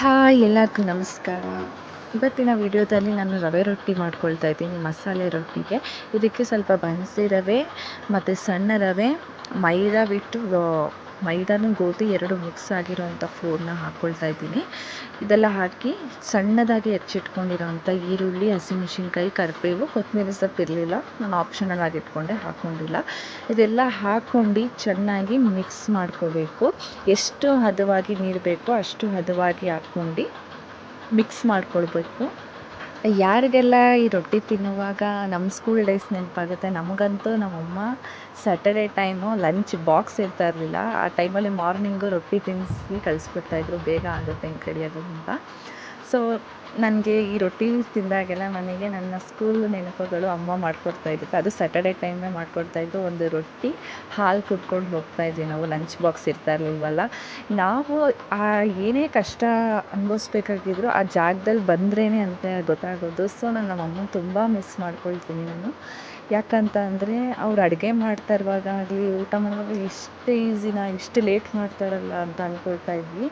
Hi ಎಲ್ಲರಿಗೂ ನಮಸ್ಕಾರ. ಇವತ್ತಿನ ವಿಡಿಯೋದಲ್ಲಿ ನಾನು ರವೆ ರೊಟ್ಟಿ ಮಾಡ್ಕೊಳ್ತಾ ಇದ್ದೀನಿ, ಮಸಾಲೆ ರೊಟ್ಟಿಗೆ. ಇದಕ್ಕೆ ಸ್ವಲ್ಪ ಬನ್ಸಿ ರವೆ ಮತ್ತು ಸಣ್ಣ ರವೆ, ಮೈದಾ ಬಿಟ್ಟು ಮೈದಾನು ಗೋಧಿ ಎರಡು ಮಿಕ್ಸ್ ಆಗಿರೋವಂಥ ಫ್ಲೋರ್ನ ಹಾಕ್ಕೊಳ್ತಾ ಇದ್ದೀನಿ. ಇದೆಲ್ಲ ಹಾಕಿ ಸಣ್ಣದಾಗಿ ಹೆಚ್ಚಿಟ್ಕೊಂಡಿರೋವಂಥ ಈರುಳ್ಳಿ, ಹಸಿಮೆಣಸಿನ್ಕಾಯಿ, ಕರಿಬೇವು, ಕೊತ್ತಂಬರಿ ಸೊಪ್ಪು ಇರಲಿಲ್ಲ, ನಾನು ಆಪ್ಷನಲ್ ಆಗಿ ಇಟ್ಕೊಂಡೆ, ಹಾಕ್ಕೊಂಡಿಲ್ಲ. ಇದೆಲ್ಲ ಹಾಕ್ಕೊಂಡು ಚೆನ್ನಾಗಿ ಮಿಕ್ಸ್ ಮಾಡ್ಕೋಬೇಕು. ಎಷ್ಟು ಹದವಾಗಿ ನೀರು ಬೇಕೋ ಅಷ್ಟು ಹದವಾಗಿ ಹಾಕ್ಕೊಂಡು ಮಿಕ್ಸ್ ಮಾಡ್ಕೊಳ್ಬೇಕು. ಯಾರಿಗೆಲ್ಲ ಈ ರೊಟ್ಟಿ ತಿನ್ನುವಾಗ ನಮ್ಮ ಸ್ಕೂಲ್ ಡೇಸ್ ನೆನಪಾಗುತ್ತೆ. ನಮಗಂತೂ ನಮ್ಮಮ್ಮ ಸ್ಯಾಟರ್ಡೆ ಟೈಮು ಲಂಚ್ ಬಾಕ್ಸ್ ಇರ್ತಾ ಇರಲಿಲ್ಲ. ಆ ಟೈಮಲ್ಲಿ ಮಾರ್ನಿಂಗು ರೊಟ್ಟಿ ತಿನ್ನಿಸಿ ಕಳಿಸ್ಬಿಡ್ತಾಯಿದ್ರು, ಬೇಗ ಆಗುತ್ತೆ ಹಿಂಗೆ ಕಡಿಯೋದು ಅಂತ. ಸೊ ನನಗೆ ಈ ರೊಟ್ಟಿ ತಿಂದಾಗೆಲ್ಲ ನನಗೆ ನನ್ನ ಸ್ಕೂಲ್ ನೆನಪುಗಳು ಅಮ್ಮ ಮಾಡಿಕೊಡ್ತಾಯಿದ್ರು. ಅದು ಸ್ಯಾಟರ್ಡೆ ಟೈಮೇ ಮಾಡಿಕೊಡ್ತಾಯಿದ್ರು. ಒಂದು ರೊಟ್ಟಿ, ಹಾಲು ಕುಡ್ಕೊಂಡು ಹೋಗ್ತಾಯಿದ್ವಿ ನಾವು, ಲಂಚ್ ಬಾಕ್ಸ್ ಇರ್ತಾ ಇರಲಿಲ್ವಲ್ಲ. ನಾವು ಏನೇ ಕಷ್ಟ ಅನುಭವಿಸ್ಬೇಕಾಗಿದ್ರು ಆ ಜಾಗದಲ್ಲಿ ಬಂದ್ರೇ ಅಂತ ಗೊತ್ತಾಗೋದು. ಸೊ ನಾನು ನಮ್ಮಮ್ಮನ ತುಂಬ ಮಿಸ್ ಮಾಡ್ಕೊಳ್ತೀನಿ ನಾನು. ಯಾಕಂತ ಅಂದರೆ ಅವ್ರು ಅಡುಗೆ ಮಾಡ್ತಾ ಇರುವಾಗ ಆಗಲಿ, ಊಟ ಮಾಡುವಾಗ ಇಷ್ಟು ಈಸಿನ, ಇಷ್ಟು ಲೇಟ್ ಮಾಡ್ತಾರಲ್ಲ ಅಂತ ಅಂದ್ಕೊಳ್ತಾ ಇದ್ವಿ.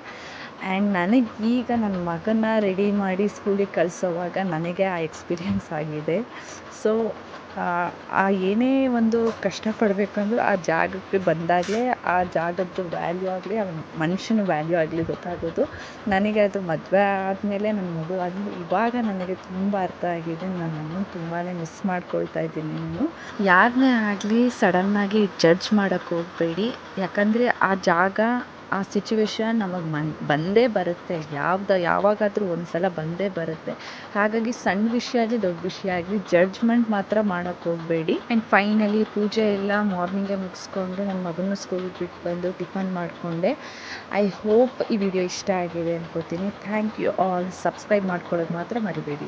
ಆ್ಯಂಡ್ ನನಗೆ ಈಗ ನನ್ನ ಮಗನ ರೆಡಿ ಮಾಡಿ ಸ್ಕೂಲಿಗೆ ಕಳಿಸೋವಾಗ ನನಗೆ ಆ ಎಕ್ಸ್ಪೀರಿಯೆನ್ಸ್ ಆಗಿದೆ. ಸೊ ಏನೇ ಒಂದು ಕಷ್ಟಪಡಬೇಕಂದ್ರೂ ಆ ಜಾಗಕ್ಕೆ ಬಂದಾಗಲೇ ಆ ಜಾಗದ್ದು ವ್ಯಾಲ್ಯೂ ಆಗಲಿ, ಆ ಮನುಷ್ಯನ ವ್ಯಾಲ್ಯೂ ಆಗಲಿ ಗೊತ್ತಾಗೋದು. ನನಗೆ ಅದು ಮದುವೆ ಆದಮೇಲೆ ನನ್ನ ಮಗು ಆದಮೇಲೆ ಇವಾಗ ನನಗೆ ತುಂಬ ಅರ್ಥ ಆಗಿದೆ. ನನ್ನ ಅಮ್ಮನ ತುಂಬಾ ಮಿಸ್ ಮಾಡ್ಕೊಳ್ತಾ ಇದ್ದೀನಿ ನಾನು. ಯಾರನ್ನೇ ಆಗಲಿ ಸಡನ್ನಾಗಿ ಜಡ್ಜ್ ಮಾಡೋಕ್ಕೆ ಹೋಗಬೇಡಿ. ಯಾಕಂದರೆ ಆ ಜಾಗ, ಆ ಸಿಚುವೇಶನ್ ನಮಗೆ ಬಂದೇ ಬರುತ್ತೆ. ಯಾವಾಗಾದರೂ ಒಂದು ಸಲ ಬಂದೇ ಬರುತ್ತೆ. ಹಾಗಾಗಿ ಸಣ್ಣ ವಿಷಯ ಆಗಲಿ, ದೊಡ್ಡ ವಿಷಯ ಆಗಲಿ ಜಡ್ಜ್ಮೆಂಟ್ ಮಾತ್ರ ಮಾಡೋಕ್ಕೆ ಹೋಗಬೇಡಿ. ಆ್ಯಂಡ್ ಫೈನಲಿ ಪೂಜೆ ಎಲ್ಲ ಮಾರ್ನಿಂಗೇ ಮುಗಿಸ್ಕೊಂಡು ನನ್ನ ಮಗನ ಸ್ಕೂಲಿಗೆ ಬಿಟ್ಟು ಬಂದು ಟಿಫನ್ ಮಾಡಿಕೊಂಡೆ. ಐ ಹೋಪ್ ಈ ವಿಡಿಯೋ ಇಷ್ಟ ಆಗಿದೆ ಅನ್ಕೋತೀನಿ. Thank you all. ಸಬ್ಸ್ಕ್ರೈಬ್ ಮಾಡ್ಕೊಳ್ಳೋದು ಮಾತ್ರ ಮರಿಬೇಡಿ.